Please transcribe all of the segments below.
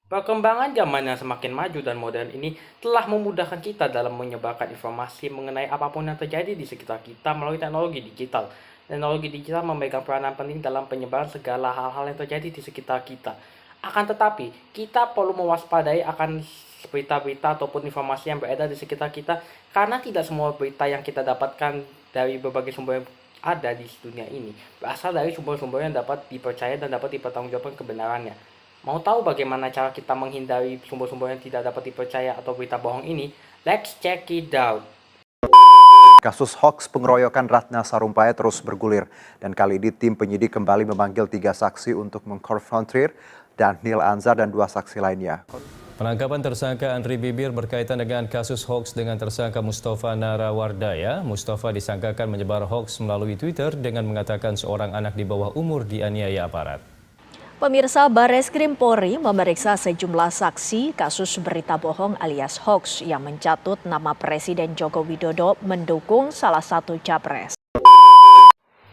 Perkembangan zaman yang semakin maju dan modern ini telah memudahkan kita dalam menyebarkan informasi mengenai apapun yang terjadi di sekitar kita melalui teknologi digital. Teknologi digital memegang peranan penting dalam penyebaran segala hal-hal yang terjadi di sekitar kita. Akan tetapi, kita perlu mewaspadai akan berita-berita ataupun informasi yang beredar di sekitar kita karena tidak semua berita yang kita dapatkan dari berbagai sumber yang ada di dunia ini berasal dari sumber-sumber yang dapat dipercaya dan dapat dipertanggungjawabkan kebenarannya. Mau tahu bagaimana cara kita menghindari sumber-sumber yang tidak dapat dipercaya atau berita bohong ini? Let's check it out. Kasus hoaks pengeroyokan Ratna Sarumpait terus bergulir dan kali ini tim penyidik kembali memanggil 3 saksi untuk mengkonfrontir Daniel Anzar dan 2 saksi lainnya. Penangkapan tersangka Andri Bibir berkaitan dengan kasus hoaks dengan tersangka Mustafa Narawardaya. Mustafa disangkakan menyebar hoaks melalui Twitter dengan mengatakan seorang anak di bawah umur dianiaya aparat. Pemirsa, Barreskrim Polri memeriksa sejumlah saksi kasus berita bohong alias hoax yang mencatut nama Presiden Joko Widodo mendukung salah satu capres.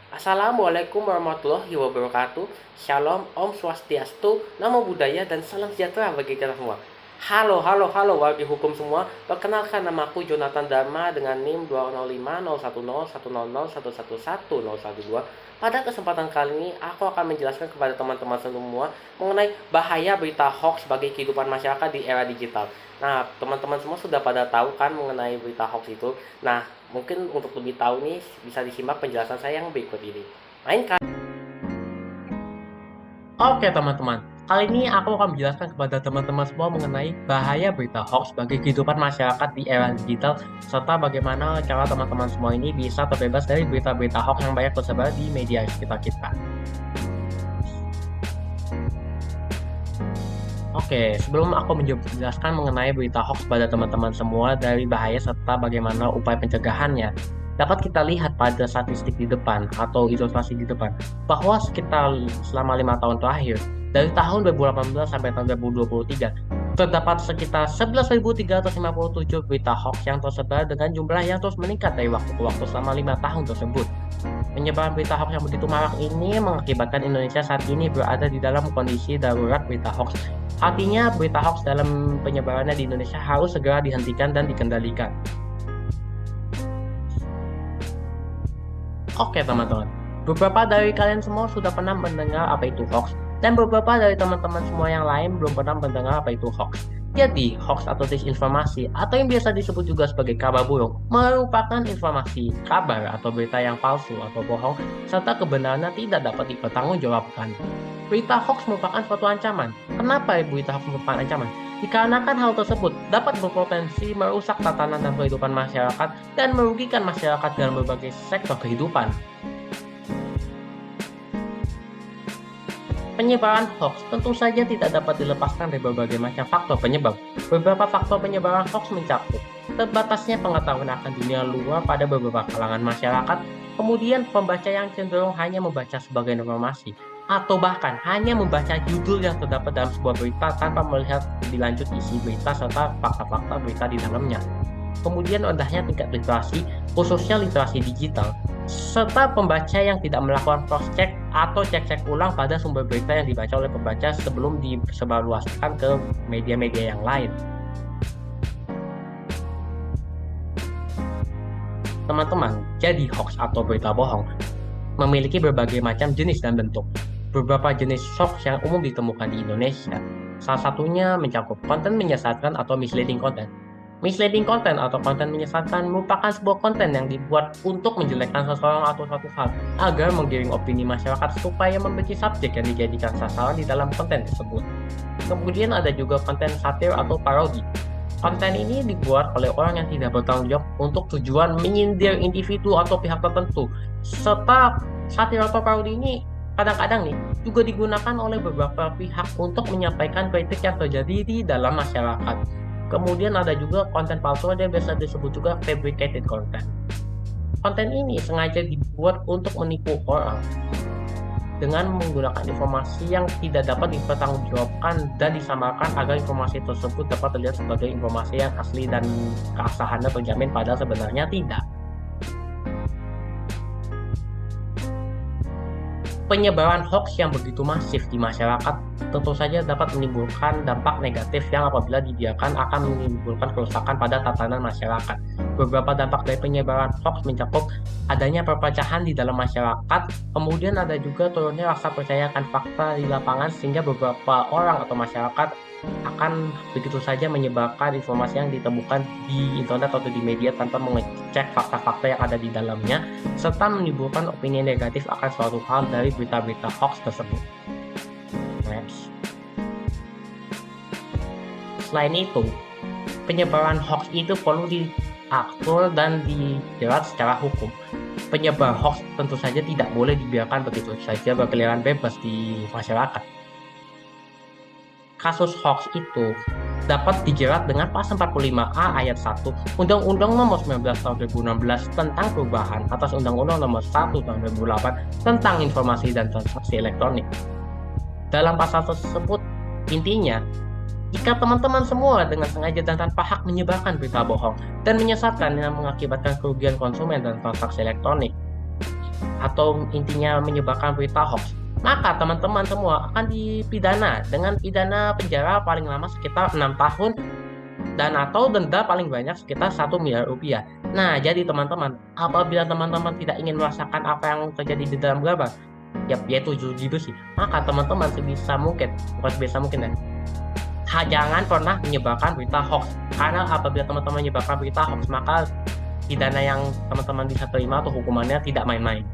Assalamualaikum warahmatullahi wabarakatuh. Shalom, Om Swastiastu, Namo Buddhaya, dan salam sejahtera bagi kita semua. Halo warga hukum semua. Perkenalkan, nama aku Jonathan Dharma dengan NIM 205010101111012. Pada kesempatan kali ini, aku akan menjelaskan kepada teman-teman semua mengenai bahaya berita hoax bagi kehidupan masyarakat di era digital. Nah, teman-teman semua sudah pada tahu kan mengenai berita hoax itu. Nah, mungkin untuk lebih tahu nih, bisa disimak penjelasan saya yang berikut ini. Mainkan. Oke teman-teman, kali ini aku akan menjelaskan kepada teman-teman semua mengenai bahaya berita hoax bagi kehidupan masyarakat di era digital, serta bagaimana cara teman-teman semua ini bisa terbebas dari berita-berita hoax yang banyak tersebar di media sekitar kita. Oke, sebelum aku menjelaskan mengenai berita hoax pada teman-teman semua dari bahaya serta bagaimana upaya pencegahannya, dapat kita lihat pada statistik di depan atau ilustrasi di depan bahwa sekitar selama 5 tahun terakhir, dari tahun 2018 sampai tahun 2023, terdapat sekitar 11.357 berita hoax yang tersebar dengan jumlah yang terus meningkat dari waktu ke waktu selama 5 tahun tersebut. Penyebaran berita hoax yang begitu marak ini mengakibatkan Indonesia saat ini berada di dalam kondisi darurat berita hoax. Artinya berita hoax dalam penyebarannya di Indonesia harus segera dihentikan dan dikendalikan. Oke teman-teman, beberapa dari kalian semua sudah pernah mendengar apa itu hoax, dan beberapa dari teman-teman semua yang lain belum pernah mendengar apa itu hoax. Jadi, hoax atau disinformasi, atau yang biasa disebut juga sebagai kabar burung, merupakan informasi, kabar, atau berita yang palsu atau bohong, serta kebenarannya tidak dapat dipertanggungjawabkan. Berita hoax merupakan suatu ancaman. Kenapa berita hoax merupakan ancaman? Dikarenakan hal tersebut dapat berpotensi merusak tatanan dan kehidupan masyarakat dan merugikan masyarakat dalam berbagai sektor kehidupan. Penyebaran hoax tentu saja tidak dapat dilepaskan dari berbagai macam faktor penyebab. Beberapa faktor penyebaran hoax mencakup terbatasnya pengetahuan akan dunia luar pada beberapa kalangan masyarakat, kemudian pembaca yang cenderung hanya membaca sebagai informasi, atau bahkan hanya membaca judul yang terdapat dalam sebuah berita tanpa melihat lebih lanjut isi berita serta fakta-fakta berita di dalamnya. Kemudian rendahnya tingkat literasi, khususnya literasi digital, serta pembaca yang tidak melakukan cross-check atau cek-cek ulang pada sumber berita yang dibaca oleh pembaca sebelum disebarluaskan ke media-media yang lain. Teman-teman, jadi hoax atau berita bohong memiliki berbagai macam jenis dan bentuk. Beberapa jenis hoax yang umum ditemukan di Indonesia, salah satunya mencakup konten menyesatkan atau misleading content. Misleading content atau konten menyesatkan merupakan sebuah konten yang dibuat untuk menjelekkan seseorang atau suatu hal agar menggiring opini masyarakat supaya membenci subjek yang dijadikan sasaran di dalam konten tersebut. Kemudian ada juga konten satir atau parodi. Konten ini dibuat oleh orang yang tidak bertanggung jawab untuk tujuan menyindir individu atau pihak tertentu. Serta satir atau parodi ini kadang-kadang nih juga digunakan oleh beberapa pihak untuk menyampaikan kritik yang terjadi di dalam masyarakat. Kemudian ada juga konten palsu yang biasa disebut juga fabricated content. Konten ini sengaja dibuat untuk menipu orang dengan menggunakan informasi yang tidak dapat dipertanggungjawabkan dan disamarkan agar informasi tersebut dapat terlihat sebagai informasi yang asli dan keabsahannya terjamin, padahal sebenarnya tidak. Penyebaran hoax yang begitu masif di masyarakat tentu saja dapat menimbulkan dampak negatif yang apabila dibiarkan akan menimbulkan kerusakan pada tatanan masyarakat. Beberapa dampak dari penyebaran hoax mencakup adanya perpecahan di dalam masyarakat, kemudian ada juga turunnya rasa percaya akan fakta di lapangan sehingga beberapa orang atau masyarakat akan begitu saja menyebarkan informasi yang ditemukan di internet atau di media tanpa mengecek fakta-fakta yang ada di dalamnya, serta menimbulkan opini negatif akan suatu hal dari berita-berita hoax tersebut. Next. Selain itu, penyebaran hoax itu perlu diatur dan dijerat secara hukum. Penyebar hoax tentu saja tidak boleh dibiarkan begitu saja berkeliaran bebas di masyarakat. Kasus hoax itu dapat dijerat dengan pasal 45A ayat 1 Undang-Undang Nomor 19 Tahun 2016 tentang perubahan atas Undang-Undang Nomor 1 Tahun 2008 tentang informasi dan transaksi elektronik. Dalam pasal tersebut, intinya, jika teman-teman semua dengan sengaja dan tanpa hak menyebarkan berita bohong dan menyesatkan yang mengakibatkan kerugian konsumen dan transaksi elektronik, atau intinya menyebarkan berita hoax, maka teman-teman semua akan dipidana dengan pidana penjara paling lama sekitar 6 tahun dan atau denda paling banyak sekitar 1 miliar rupiah. Nah, jadi teman-teman, apabila teman-teman tidak ingin merasakan apa yang terjadi di dalam gambar, yaitu judi besi, maka teman-teman sebisa mungkin, bukan sebisa mungkin ya, jangan pernah menyebarkan berita hoax. Karena apabila teman-teman menyebarkan berita hoax, maka pidana yang teman-teman bisa terima atau hukumannya tidak main-main.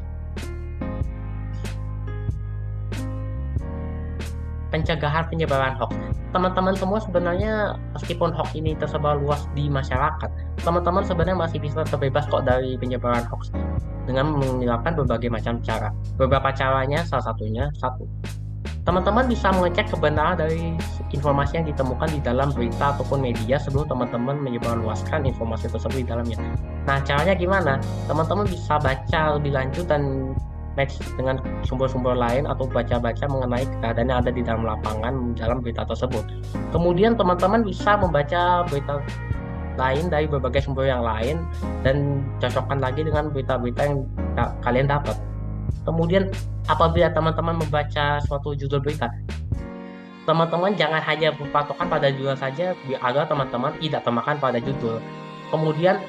Pencegahan penyebaran hoax. Teman-teman semua sebenarnya meskipun hoax ini tersebar luas di masyarakat, teman-teman sebenarnya masih bisa terbebas kok dari penyebaran hoax dengan menggunakan berbagai macam cara. Beberapa caranya salah satunya, satu, teman-teman bisa mengecek kebenaran dari informasi yang ditemukan di dalam berita ataupun media sebelum teman-teman menyebarluaskan informasi tersebut di dalamnya. Nah, caranya gimana? Teman-teman bisa baca lebih lanjut dan match dengan sumber-sumber lain atau baca-baca mengenai keadaan yang ada di dalam lapangan dalam berita tersebut. Kemudian teman-teman bisa membaca berita lain dari berbagai sumber yang lain dan cocokkan lagi dengan berita-berita yang kalian dapat. Kemudian apabila teman-teman membaca suatu judul berita, teman-teman jangan hanya berpatokan pada judul saja agar teman-teman tidak termakan pada judul. Kemudian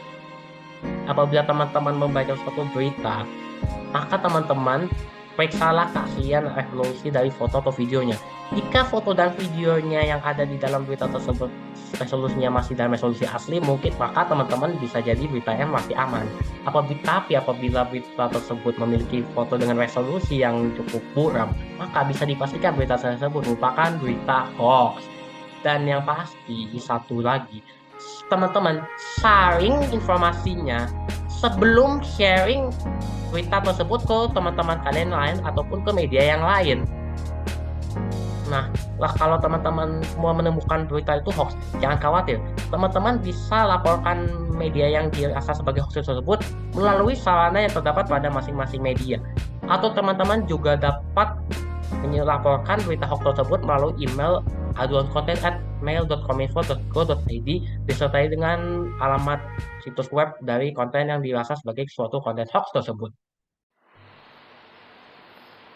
apabila teman-teman membaca suatu berita, maka teman-teman periksalah keaslian resolusi dari foto atau videonya. Jika foto dan videonya yang ada di dalam berita tersebut resolusinya masih dalam resolusi asli, mungkin maka teman-teman bisa jadi beritanya masih aman. Apabila berita tersebut memiliki foto dengan resolusi yang cukup buram, maka bisa dipastikan berita tersebut merupakan berita hoax. Dan yang pasti, satu lagi, teman-teman sharing informasinya sebelum sharing berita tersebut ke teman-teman kalian lain ataupun ke media yang lain. Nah, kalau teman-teman semua menemukan berita itu hoax, jangan khawatir. Teman-teman bisa laporkan media yang dirasa sebagai hoax tersebut melalui sarana yang terdapat pada masing-masing media. Atau teman-teman juga dapat melaporkan berita hoax tersebut melalui email aduankonten@mail.kominfo.go.id disertai dengan alamat situs web dari konten yang dirasa sebagai suatu konten hoax tersebut.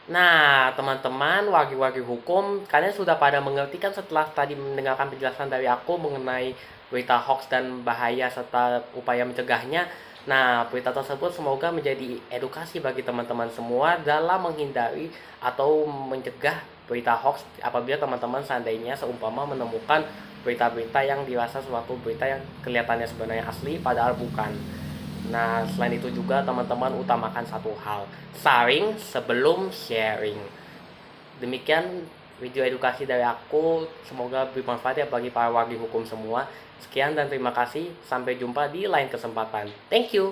Nah, teman-teman, wagi-wagi hukum, kalian sudah pada mengerti kan setelah tadi mendengarkan penjelasan dari aku mengenai berita hoax dan bahaya serta upaya mencegahnya. Nah, berita tersebut semoga menjadi edukasi bagi teman-teman semua dalam menghindari atau mencegah berita hoax apabila teman-teman seandainya seumpama menemukan berita-berita yang dirasa suatu berita yang kelihatannya sebenarnya asli padahal bukan. Nah, selain itu juga teman-teman utamakan satu hal, saring sebelum sharing. Demikian video edukasi dari aku, semoga bermanfaat ya bagi para wagi hukum semua. Sekian dan terima kasih, sampai jumpa di lain kesempatan. Thank you.